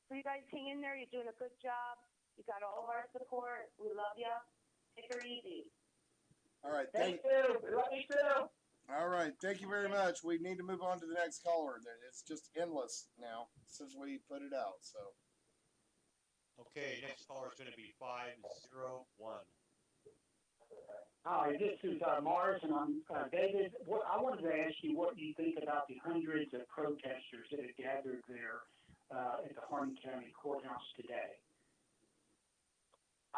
So you guys hang in there. You're doing a good job. You got all of our support. We love you. Take her easy. All right. Thank you. We love you too. All right. Thank you very much. We need to move on to the next caller. It's just endless now since we put it out. So. Okay, next caller is going to be 501. Hi, this is Morris, and I'm David. I wanted to ask you what you think about the hundreds of protesters that have gathered there at the Harney County Courthouse today.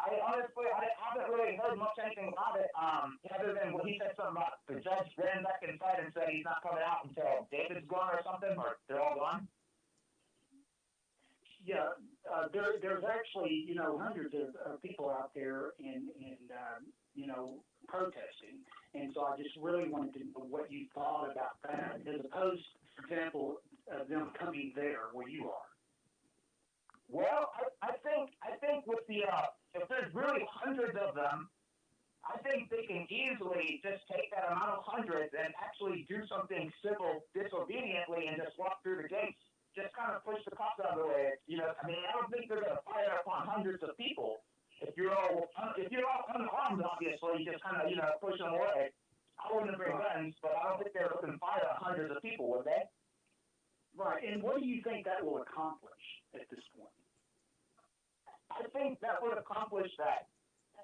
I honestly, I haven't really heard much anything about it, other than when he said something about the judge ran back inside and said he's not coming out until David's gone or something, or they're all gone. Yeah, there's actually, hundreds of people out there and protesting. And so I just really wanted to know what you thought about that, as opposed, for example, them coming there where you are. Well, I think with the if there's really hundreds of them, I think they can easily just take that amount of hundreds and actually do something civil disobediently and just walk through the gates. Just kind of push the cops out of the way. I don't think they're going to fire upon hundreds of people. If you're all unarmed, obviously, you just kind of push them away. I wouldn't bring guns, but I don't think they're looking to fire on hundreds of people, would they? Right. And what do you think that will accomplish at this point? I think that would accomplish that.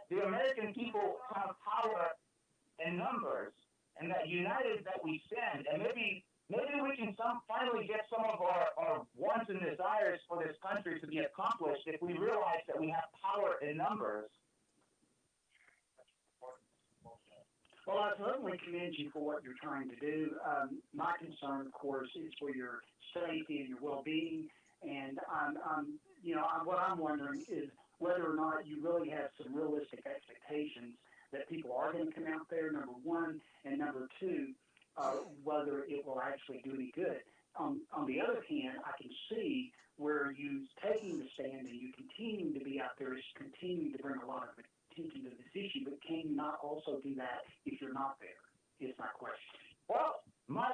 The American people have power in numbers, and that united that we stand, and maybe we can finally get some of our wants and desires for this country to be accomplished if we realize that we have power in numbers. Well, I certainly commend you for what you're trying to do. My concern, of course, is for your safety and your well-being. And what I'm wondering is whether or not you really have some realistic expectations that people are going to come out there, number one, and number two, whether it will actually do any good. On the other hand, I can see where you taking the stand and you continuing to be out there is continuing to bring a lot of attention to this issue, but can you not also do that if you're not there, is my question. Well, my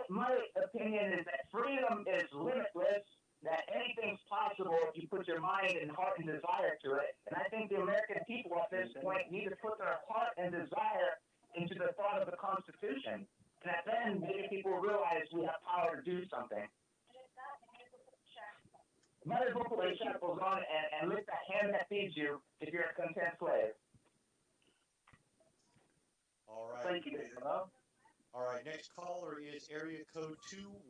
opinion is that freedom is limitless, that anything's possible if you put your mind and heart and desire to it. And I think the American people at this point need to put their heart and desire into the thought of the Constitution. And then maybe people realize we have power to do something. Might as well put the shackles on and lift the hand that feeds you if you're a content slave. All right. Thank you. All right, next caller is area code 210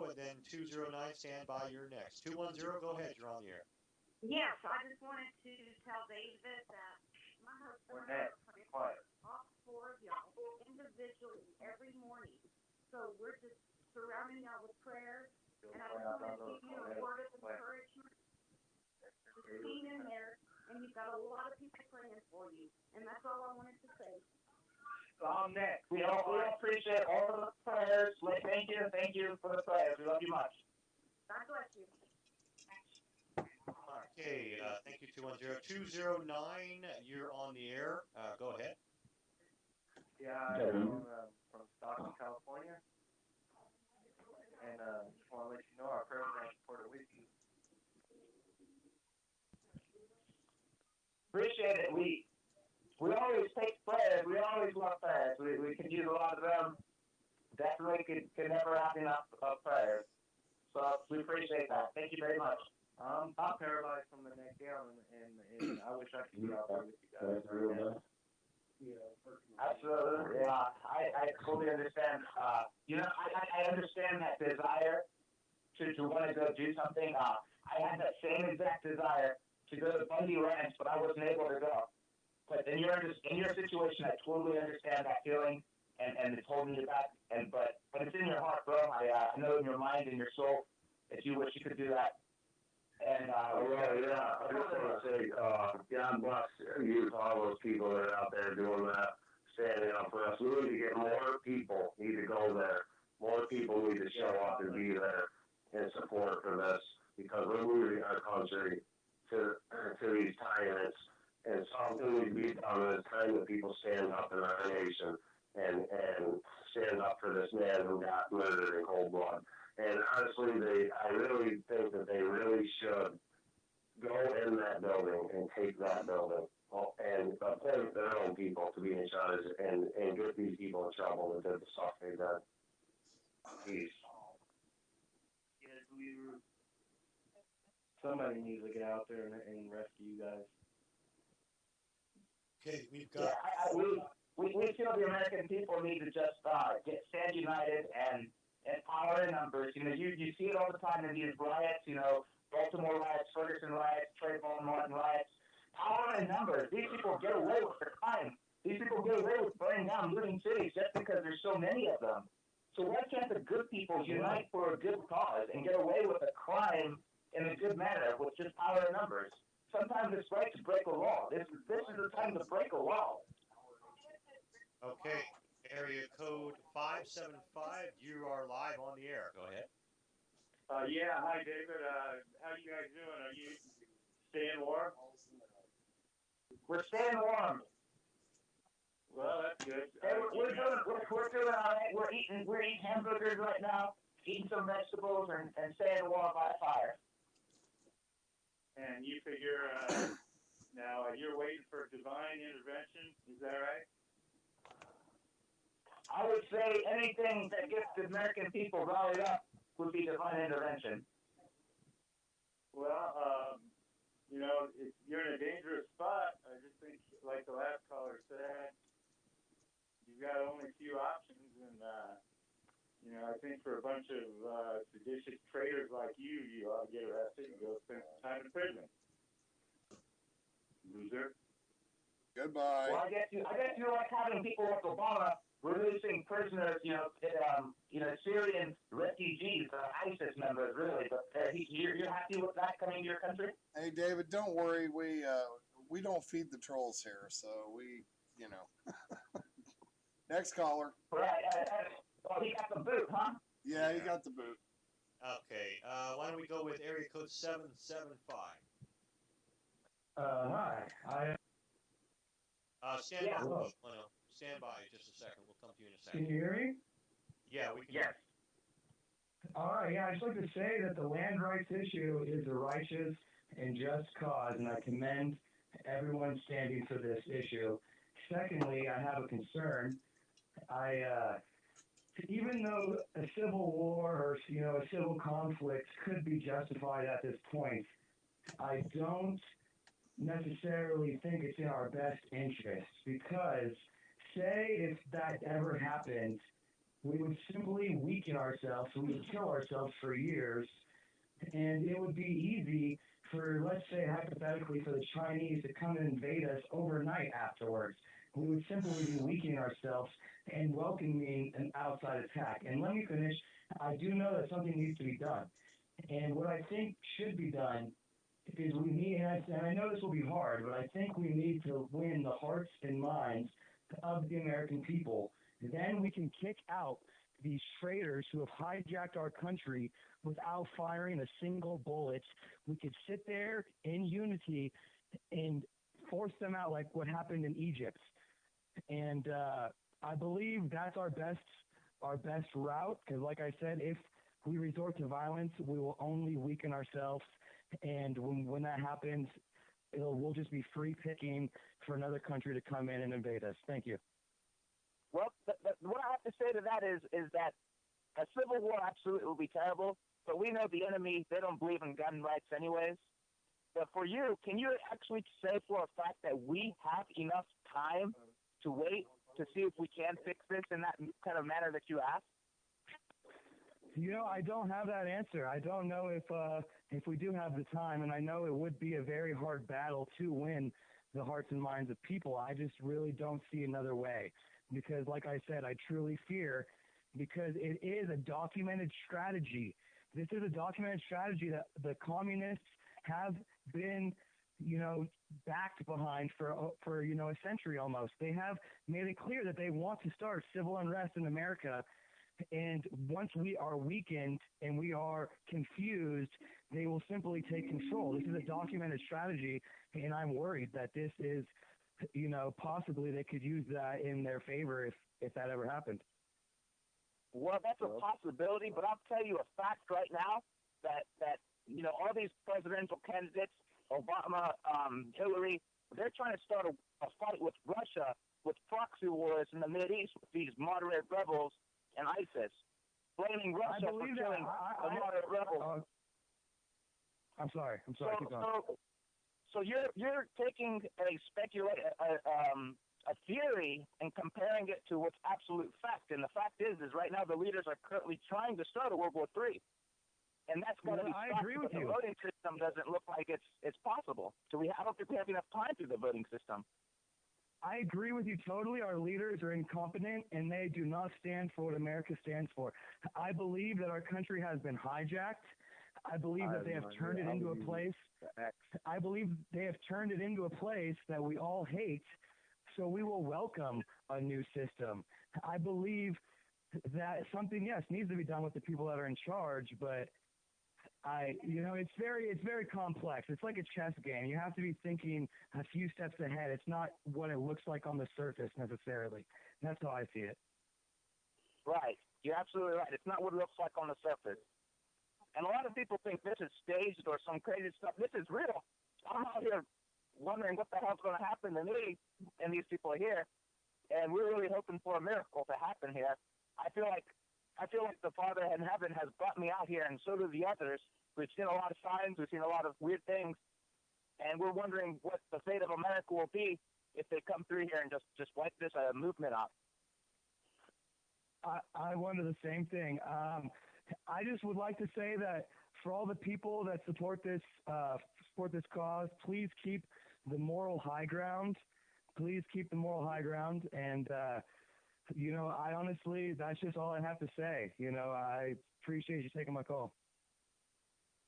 and then 209. Stand by, you're next. 210, go ahead, you're on the air. Yes, I just wanted to tell David that my husband and I are praying all four of y'all individually every morning. So we're just surrounding y'all with prayer. And I just want to give you a word of encouragement. Just hang in there, and you've got a lot of people praying for you. And that's all I wanted to say. I'm next. We all appreciate all of the prayers. Thank you for the prayers. We love you much. God bless you. Okay, thank you, 210. 209, you're on the air. Go ahead. Yeah, I'm from Stockton, California. And just want to let you know our prayers are supported with you. Appreciate it. We always take prayers. We always love prayers. We can use a lot of them. Definitely can never have enough of prayers. So we appreciate that. Thank you very much. I'm paralyzed from the neck down, and I wish I could be out there with you guys. Absolutely. Yeah, I fully understand. I understand that desire to want to go do something. I had that same exact desire to go to Bundy Ranch, but I wasn't able to go. But in your situation, I totally understand that feeling, and it's holding you back. But it's in your heart, bro. I know in your mind and your soul that you wish you could do that. And I just want to say, God bless you, all those people that are out there doing that, standing up for us. We need to get more people need to go there. More people need to show up and be there in support for this, because we're losing our country to these tyrants. And something needs to be done. It's time that people stand up in our nation and stand up for this man who got murdered in cold blood. And honestly, I really think that they really should go in that building and take that building and appoint their own people to be in charge and get these people in trouble that did the stuff they did. Jeez. Somebody needs to get out there and rescue you guys. Okay, we've Yeah, got. we feel the American people need to just stand united and power in numbers. You know, you see it all the time in these riots. You know, Baltimore riots, Ferguson riots, Trayvon Martin riots. Power in numbers. These people get away with their crime. These people get away with burning down, looting cities just because there's so many of them. So why can't the good people unite for a good cause and get away with a crime in a good manner with just power in numbers? Sometimes it's right to break a law. This is the time to break a law. Okay, area code 575. You are live on the air. Go ahead. Yeah, hi David. How you guys doing? Are you staying warm? We're staying warm. Well, that's good. Hey, we're doing all right. We're eating hamburgers right now, eating some vegetables and staying warm by a fire. And you figure now you're waiting for divine intervention. Is that right? I would say anything that gets the American people rallied up would be divine intervention. Well, you know, you're in a dangerous spot. I just think, like the last caller said, you've got only a few options, and you know, I think for a bunch of seditious traitors like you ought to get arrested and go spend some time in prison. Loser. Goodbye. Well, I guess you like having people like Obama releasing prisoners, Syrian refugees, ISIS members, really. But you're happy with that coming to your country? Hey, David, don't worry. We don't feed the trolls here, so we, you know. Next caller. Right. Oh, he got the boot, huh? Yeah, he got the boot. Okay, why don't we go with area code 775? Hi. Stand Yeah. by. Hello. Oh, no. Stand by just a second. We'll come to you in a Can second. you hear me? Yeah, we can. Yes. All right, yeah, I'd just like to say that the land rights issue is a righteous and just cause, and I commend everyone standing for this issue. Secondly, I have a concern. Even though a civil war or, a civil conflict could be justified at this point, I don't necessarily think it's in our best interest, because say if that ever happened, we would simply weaken ourselves, we would kill ourselves for years, and it would be easy for, let's say hypothetically, for the Chinese to come and invade us overnight afterwards. We would simply be weakening ourselves and welcoming an outside attack. And let me finish. I do know that something needs to be done. And what I think should be done is we need, and I know this will be hard, but I think we need to win the hearts and minds of the American people. Then we can kick out these traitors who have hijacked our country without firing a single bullet. We could sit there in unity and force them out like what happened in Egypt. And I believe that's our best route, because like I said, if we resort to violence, we will only weaken ourselves. And when that happens, we'll just be free picking for another country to come in and invade us. Thank you. Well, what I have to say to that is that a civil war absolutely will be terrible, but we know the enemy, they don't believe in gun rights anyways. But for you, can you actually say for a fact that we have enough time to wait to see if we can fix this in that kind of manner that you asked? I don't have that answer. I don't know if we do have the time, and I know it would be a very hard battle to win the hearts and minds of people. I just really don't see another way, because like I said, I truly fear, because it is a documented strategy. This is a documented strategy that the communists have been, backed behind for a century almost. They have made it clear that they want to start civil unrest in America. And once we are weakened and we are confused, they will simply take control. This is a documented strategy, and I'm worried that this is, possibly they could use that in their favor if that ever happened. Well, that's a possibility, but I'll tell you a fact right now that all these presidential candidates, Obama, Hillary, they're trying to start a fight with Russia with proxy wars in the Mideast with these moderate rebels and ISIS, blaming Russia for killing the moderate rebels. I'm sorry. Keep going. So you're taking a theory and comparing it to what's absolute fact. And the fact is right now the leaders are currently trying to start a World War III. And that's going to be stopped. I agree with you. The voting system doesn't look like it's possible. So I don't think we have enough time through the voting system. I agree with you totally. Our leaders are incompetent and they do not stand for what America stands for. I believe that our country has been hijacked. I believe that they have turned it into a place. I believe they have turned it into a place that we all hate. So we will welcome a new system. I believe that something, yes, needs to be done with the people that are in charge, but it's very complex. It's like a chess game. You have to be thinking a few steps ahead. It's not what it looks like on the surface necessarily. That's how I see it. Right. You're absolutely right. It's not what it looks like on the surface. And a lot of people think this is staged or some crazy stuff. This is real. I'm out here wondering what the hell's going to happen to me, and these people are here, and we're really hoping for a miracle to happen here. I feel like the Father in heaven has brought me out here, and so do the others. We've seen a lot of signs, we've seen a lot of weird things, and we're wondering what the fate of America will be if they come through here and just wipe this movement out. I wonder the same thing. I just would like to say that for all the people that support this cause, please keep the moral high ground. Please keep the moral high ground. And, I honestly, that's just all I have to say. I appreciate you taking my call.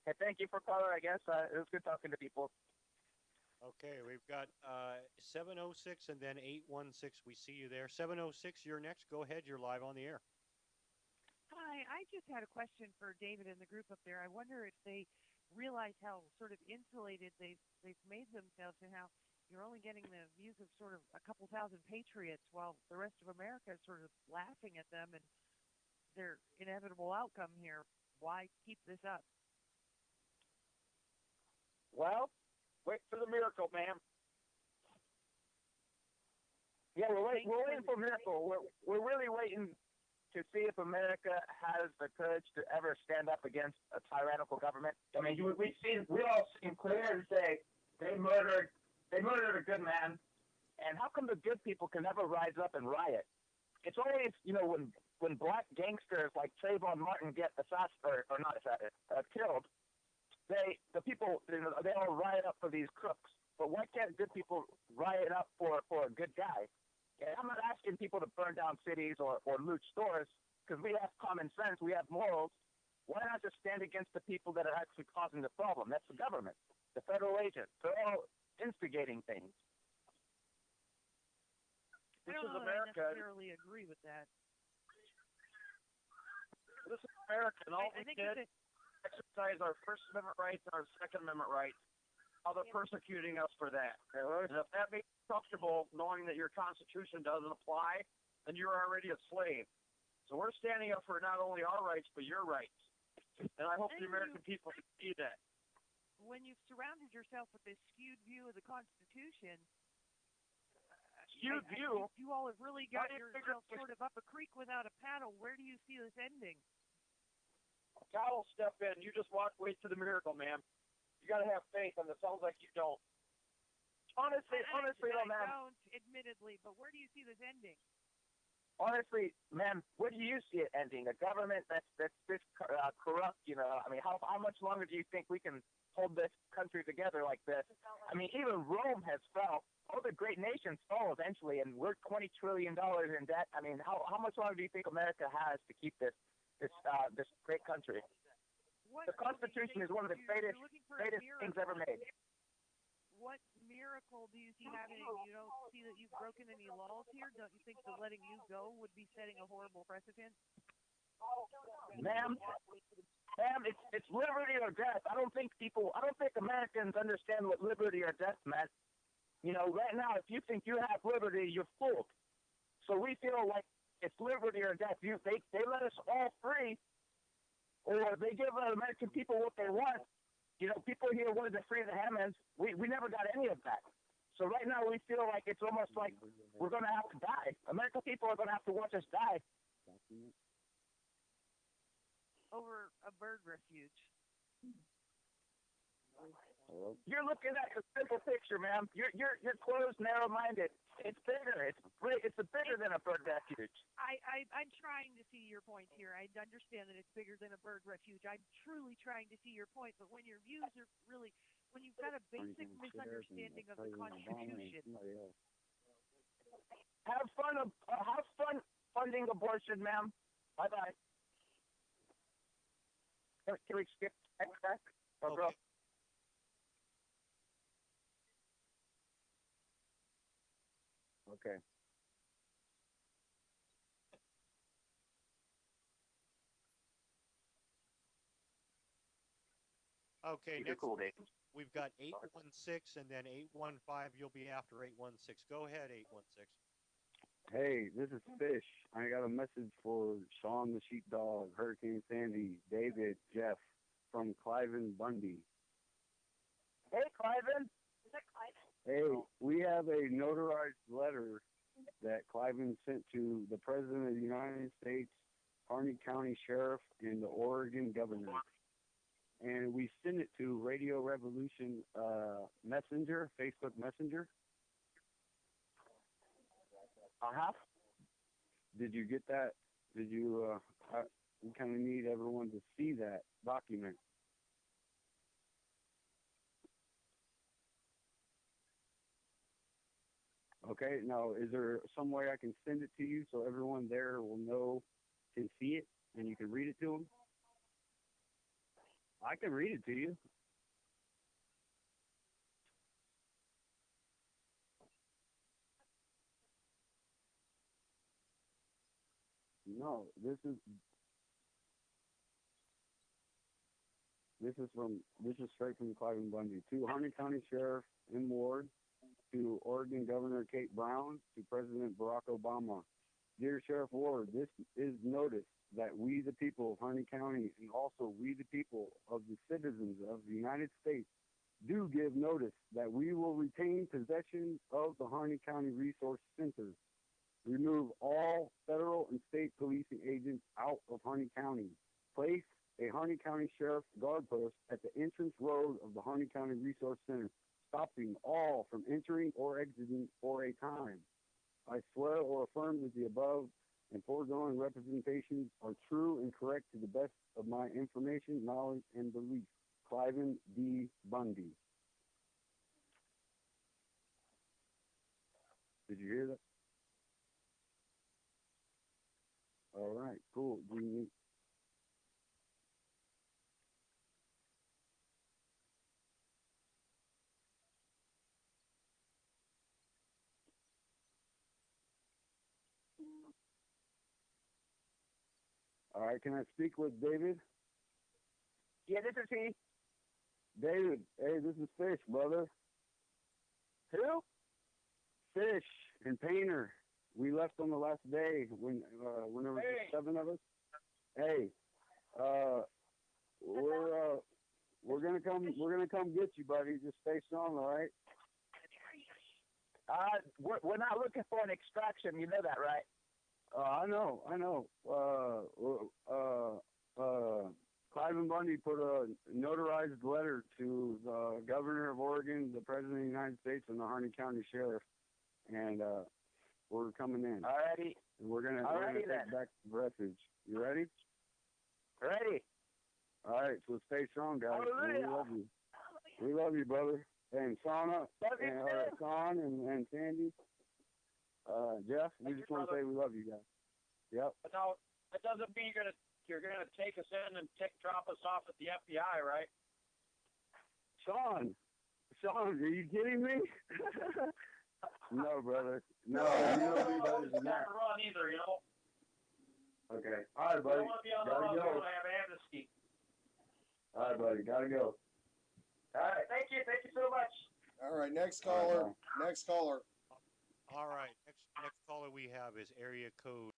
Hey, thank you for calling, I guess. It was good talking to people. Okay, we've got 706 and then 816. We see you there. 706, you're next. Go ahead. You're live on the air. Hi, I just had a question for David and the group up there. I wonder if they realize how sort of insulated they've made themselves and how you're only getting the views of sort of a couple thousand Patriots while the rest of America is sort of laughing at them and their inevitable outcome here. Why keep this up? Well, wait for the miracle, ma'am. Yeah, we're waiting for a miracle. We're really waiting to see if America has the courage to ever stand up against a tyrannical government. I mean, we all seem clear to say they murdered a good man, and how come the good people can never rise up and riot? It's always, when black gangsters like Trayvon Martin get killed, the people, they all riot up for these crooks. But why can't good people riot up for a good guy? And I'm not asking people to burn down cities or loot stores, because we have common sense, we have morals. Why not just stand against the people that are actually causing the problem? That's the government, the federal agents. They're all instigating things. I don't know that I necessarily agree with that. This is America, and all I we think did exercise our First Amendment rights and our Second Amendment rights. How they're persecuting us for that. And if that makes you comfortable knowing that your Constitution doesn't apply, then you're already a slave. So we're standing up for not only our rights, but your rights. And I hope the American people can see that. When you've surrounded yourself with this skewed view of the Constitution, skewed view? You all have really got yourself sort of up a creek without a paddle. Where do you see this ending? God will step in. You just wait to the miracle, ma'am. You got to have faith, and it sounds like you don't. Honestly, I though, man. I don't, admittedly, but where do you see this ending? Honestly, man, where do you see it ending? A government that's this corrupt, I mean, how much longer do you think we can hold this country together like this? I mean, even Rome has fell. All the great nations fall eventually, and we're $20 trillion in debt. I mean, how much longer do you think America has to keep this great country? The Constitution is one of the greatest things ever made. What miracle do you see happening? You don't see that you've broken any laws here? Don't you think that letting you go would be setting a horrible precedent? Ma'am, it's liberty or death. I don't think Americans understand what liberty or death meant. Right now, if you think you have liberty, you're fooled. So we feel like it's liberty or death. They let us all free, or they give the American people what they want. people here wanted to free the Hammonds. We never got any of that. So right now we feel like it's almost like we're going to have to die. American people are going to have to watch us die. Over a bird refuge. You're looking at the simple picture, ma'am. You're closed, narrow-minded. It's bigger. It's bigger than a bird refuge. I'm trying to see your point here. I understand that it's bigger than a bird refuge. I'm truly trying to see your point, but when your views are really, when you've got a basic misunderstanding of the Constitution. Have fun funding abortion, ma'am. Bye-bye. Can we skip back? Okay. Okay. Okay, You're next cool, Dave. we've got 816 and then 815. You'll be after 816. Go ahead, 816. Hey, this is Fish. I got a message for Sean the Sheepdog, Hurricane Sandy, David, Jeff from Cliven, Bundy. Hey, Cliven. Is that Cliven? Hey, we have a notarized letter that Cliven sent to the President of the United States, Harney County Sheriff, and the Oregon Governor. And we sent it to Radio Revolution Messenger, Facebook Messenger. Did you get that? Did you, we kind of need everyone to see that document. Okay, now, is there some way I can send it to you so everyone there will know, can see it, and you can read it to them? I can read it to you. No, this is straight from Cliven Bundy to Harney County Sheriff M. Ward, to Oregon Governor Kate Brown, to President Barack Obama. Dear Sheriff Ward, this is notice that we the people of Harney County and also we the people of the citizens of the United States do give notice that we will retain possession of the Harney County Resource Center. Remove all federal and state policing agents out of Harney County. Place a Harney County Sheriff's guard post at the entrance road of the Harney County Resource Center, stopping all from entering or exiting for a time. I swear or affirm that the above and foregoing representations are true and correct to the best of my information, knowledge, and belief. Cliven D. Bundy. Did you hear that? All right, cool. Do you need... All right, can I speak with David? Yeah, this is he. David, hey, this is Fish, brother. Who? Fish and Painter. We left on the last day when there was Hey. 7 of us. Hey, we're gonna come get you, buddy. Just stay strong, all right? We're not looking for an extraction. You know that, right? I know. Cliven Bundy put a notarized letter to the Governor of Oregon, the President of the United States, and the Harney County Sheriff, and we're coming in. Alrighty. And we're gonna Alrighty take then. back the refuge. You ready? Ready. All right, so stay strong, guys. Hallelujah. We love you. We love you, brother. And Shauna, Love you and too. Sean, and Sandy, Jeff, we just want to say we love you guys. Yep. But no, that doesn't mean you're gonna take us in and drop us off at the FBI, right? Sean, are you kidding me? No, brother. No, I you know don't we want better to than that. run either, you know. Okay. All right, I buddy. don't want to be on the Gotta run. go. We want to have amnesty. All right, buddy. Gotta go. All right. Thank you. Thank you so much. All right, next caller. Next caller. All right, next caller we have is area code